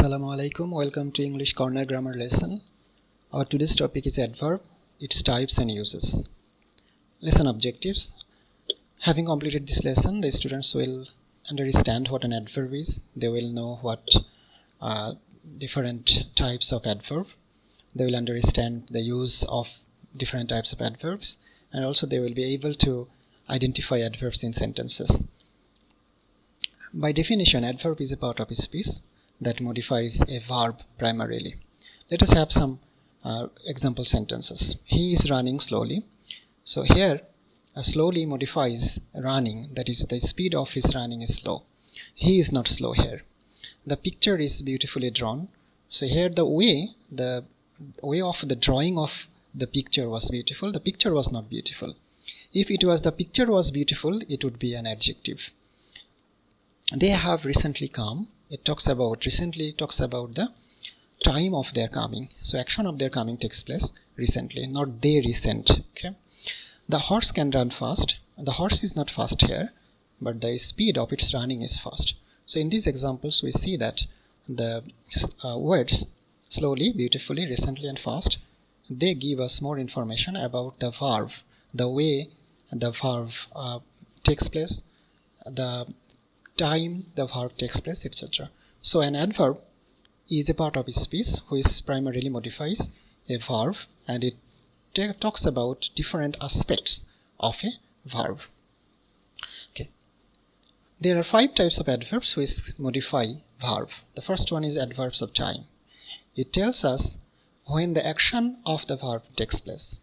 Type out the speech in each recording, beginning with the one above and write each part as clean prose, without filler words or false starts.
Assalamu alaikum. Welcome to English Corner Grammar lesson. Our today's topic is adverb, its types and uses. Lesson objectives. Having completed this lesson, the students will understand what an adverb is. They will know what different types of adverb. They will understand the use of different types of adverbs, and also they will be able to identify adverbs in sentences. By definition, adverb is a part of a speech that modifies a verb primarily. Let us have some example sentences. He is running slowly. So here slowly modifies running, that is the speed of his running is slow. He is not slow here. The picture is beautifully drawn. So here the way of the drawing of the picture was beautiful. The picture was not beautiful. If it was the picture was beautiful, it would be an adjective. They have recently come. It talks about the time of their coming. So action of their coming takes place recently, not they recent. Okay. The horse can run fast. The horse is not fast here, but the speed of its running is fast. So in these examples, we see that the words slowly, beautifully, recently, and fast, they give us more information about the verb, the way the verb takes place, the time the verb takes place, etc. So an adverb is a part of a speech which primarily modifies a verb, and it talks about different aspects of a verb. Okay. There are 5 types of adverbs which modify verb. The first one is adverbs of time. It tells us when the action of the verb takes place.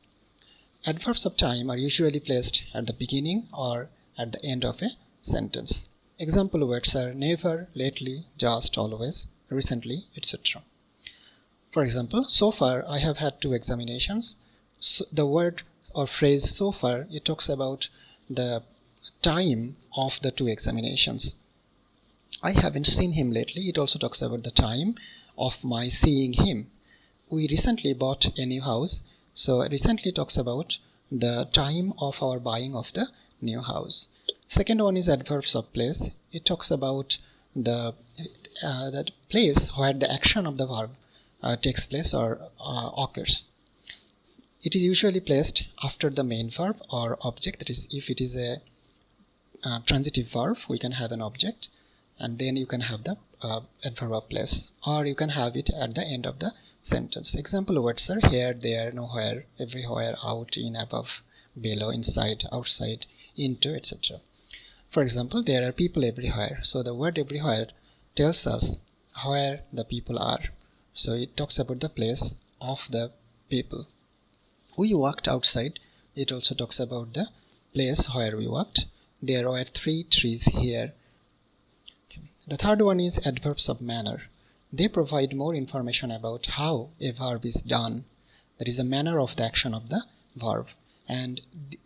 Adverbs of time are usually placed at the beginning or at the end of a sentence. Example words are never, lately, just, always, recently, etc. For example, so far I have had 2 examinations. So the word or phrase so far, it talks about the time of the 2 examinations. I haven't seen him lately. It also talks about the time of my seeing him. We recently bought a new house. So recently talks about the time of our buying of the new house. Second one is adverbs of place. It talks about the that place where the action of the verb takes place or occurs. It is usually placed after the main verb or object. That is, if it is a transitive verb, we can have an object, and then you can have the adverb of place, or you can have it at the end of the sentence. Example words are here, there, nowhere, everywhere, out, in, above, below, inside, outside, into, etc. For example, there are people everywhere. So the word everywhere tells us where the people are. So it talks about the place of the people. We walked outside. It also talks about the place where we walked. There were 3 trees here. Okay. The third one is adverbs of manner. They provide more information about how a verb is done. That is the manner of the action of the verb. And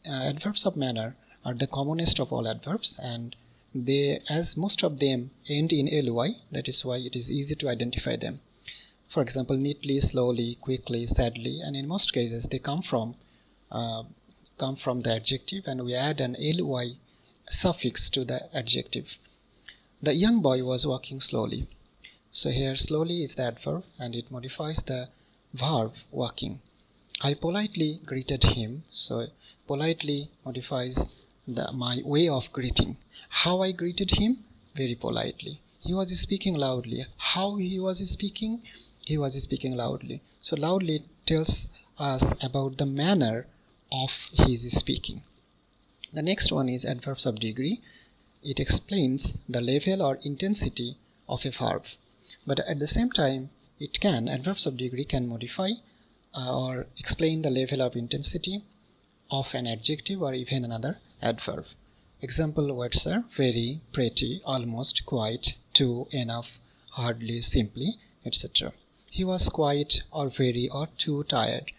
adverbs of manner are the commonest of all adverbs, and they, as most of them end in ly, that is why it is easy to identify them. For example, neatly, slowly, quickly, sadly, and in most cases they come from the adjective, and we add an ly suffix to the adjective. The young boy was walking slowly. So here slowly is the adverb, and it modifies the verb walking. I politely greeted him. So politely modifies my way of greeting. How I greeted him? Very politely. He was speaking loudly. How he was speaking? He was speaking loudly. So loudly tells us about the manner of his speaking. The next one is adverbs of degree. It explains the level or intensity of a verb. But at the same time, adverbs of degree can modify or explain the level of intensity of an adjective or even another adverb. Example words are very, pretty, almost, quite, too, enough, hardly, simply, etc. He was quite or very or too tired.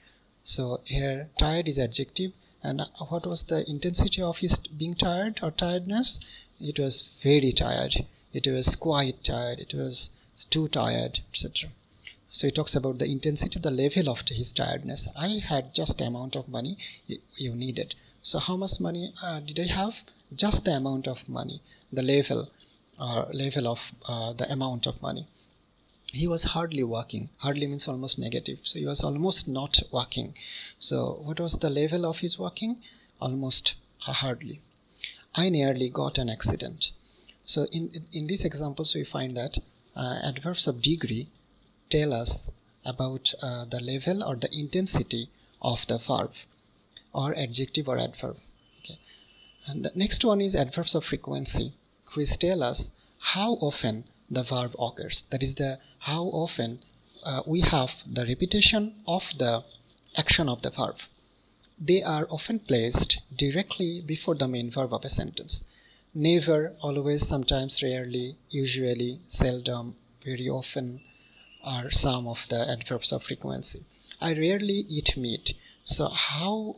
So here tired is adjective, and what was the intensity of his being tired or tiredness? It was very tired, it was quite tired, it was too tired, etc. So it talks about the intensity, the level of his tiredness. I had just the amount of money you needed. So how much money did I have? Just the amount of money, the level of the amount of money. He was hardly walking. Hardly means almost negative. So he was almost not walking. So what was the level of his walking? Almost hardly. I nearly got an accident. So in these examples we find that adverbs of degree tell us about the level or the intensity of the verb or adjective or adverb. Okay. And the next one is adverbs of frequency, which tell us how often the verb occurs. That is how often we have the repetition of the action of the verb. They are often placed directly before the main verb of a sentence. Never, always, sometimes, rarely, usually, seldom, very often are some of the adverbs of frequency. I rarely eat meat. So how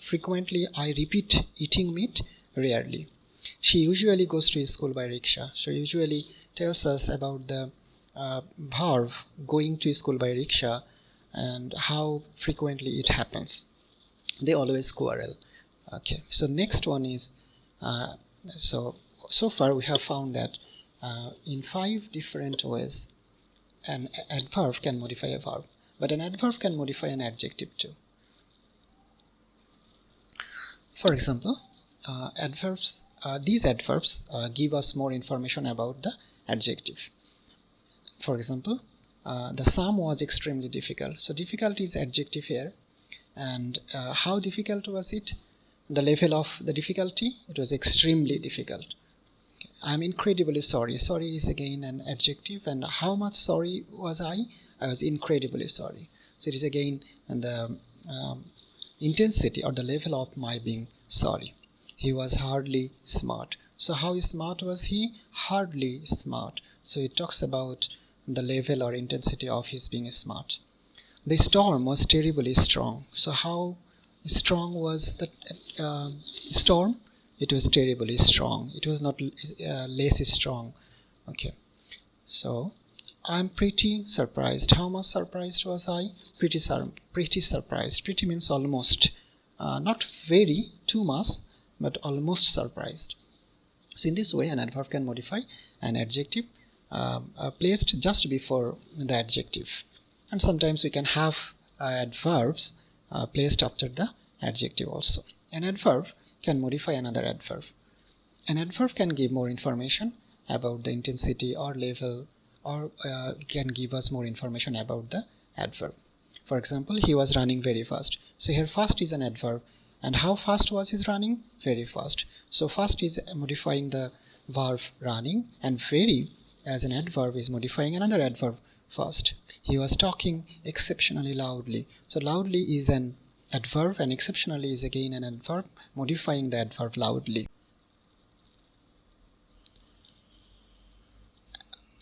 frequently I repeat eating meat? Rarely. She usually goes to school by rickshaw. So usually tells us about the verb going to school by rickshaw and how frequently it happens. They always quarrel. Okay, so next one is so far we have found that in 5 different ways an adverb can modify a verb, but an adverb can modify an adjective too. For example, these adverbs give us more information about the adjective. For example, the sum was extremely difficult. So difficult is adjective here. And how difficult was it? The level of the difficulty, it was extremely difficult. Okay. I'm incredibly sorry. Sorry is again an adjective. And how much sorry was I? I was incredibly sorry. So it is again the intensity or the level of my being sorry. He was hardly smart. So how smart was he? Hardly smart. So it talks about the level or intensity of his being smart. The storm was terribly strong. So how strong was the storm? It was terribly strong. It was not less strong. Okay. So I'm pretty surprised. How much surprised was I? Pretty surprised. Pretty means almost. Not very, too much, but almost surprised. So in this way, an adverb can modify an adjective placed just before the adjective. And sometimes we can have adverbs placed after the adjective also. An adverb can modify another adverb. An adverb can give more information about the intensity or level, or can give us more information about the adverb. For example, he was running very fast. So here fast is an adverb. And how fast was his running? Very fast. So fast is modifying the verb running, and very as an adverb is modifying another adverb, fast. He was talking exceptionally loudly. So loudly is an adverb and exceptionally is again an adverb modifying the adverb loudly.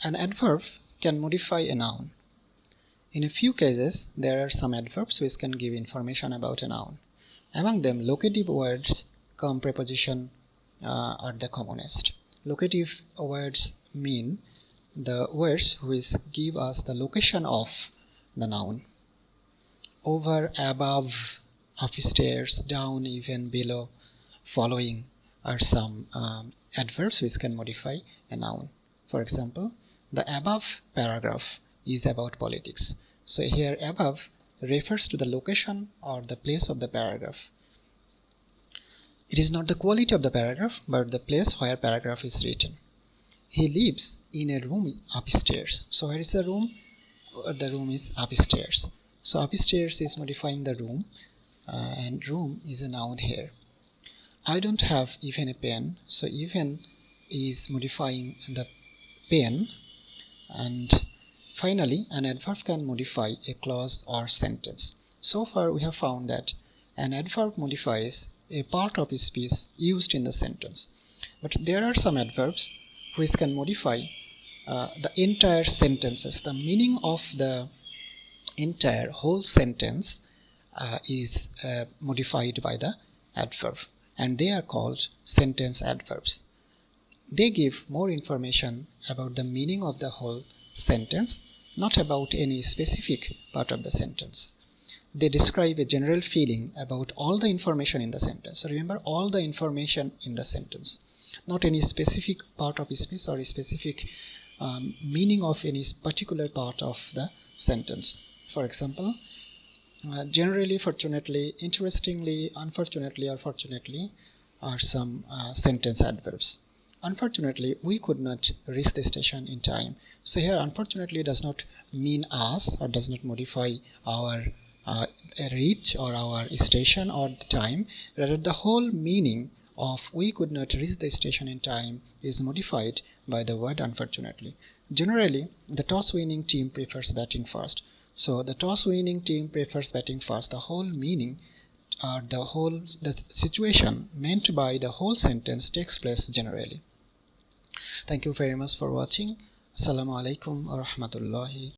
An adverb can modify a noun. In a few cases, there are some adverbs which can give information about a noun. Among them, locative words cum preposition are the commonest. Locative words mean the words which give us the location of the noun. Over, above, upstairs, down, even, below, following are some adverbs which can modify a noun. For example, the above paragraph is about politics. So here above refers to the location or the place of the paragraph. It is not the quality of the paragraph, but the place where paragraph is written. He lives in a room upstairs. So where is the room? The room is upstairs. So upstairs is modifying the room, and room is a noun here. I don't have even a pen. So even is modifying the pen. And finally, an adverb can modify a clause or sentence. So far we have found that an adverb modifies a part of a speech used in the sentence. But there are some adverbs which can modify the entire sentences. The meaning of the entire whole sentence is modified by the adverb, and they are called sentence adverbs. They give more information about the meaning of the whole sentence, not about any specific part of the sentence. They describe a general feeling about all the information in the sentence. So remember, all the information in the sentence, not any specific part of a speech or a specific meaning of any particular part of the sentence. For example, generally, fortunately, interestingly, unfortunately, or fortunately are some sentence adverbs. Unfortunately, we could not reach the station in time. So here, unfortunately does not mean us, or does not modify our reach or our station or the time. Rather, the whole meaning of we could not reach the station in time is modified by the word unfortunately. Generally, the toss-winning team prefers batting first. So the toss-winning team prefers batting first. The whole meaning, or the situation meant by the whole sentence takes place generally. Thank you very much for watching. Assalamu alaikum wa rahmatullahi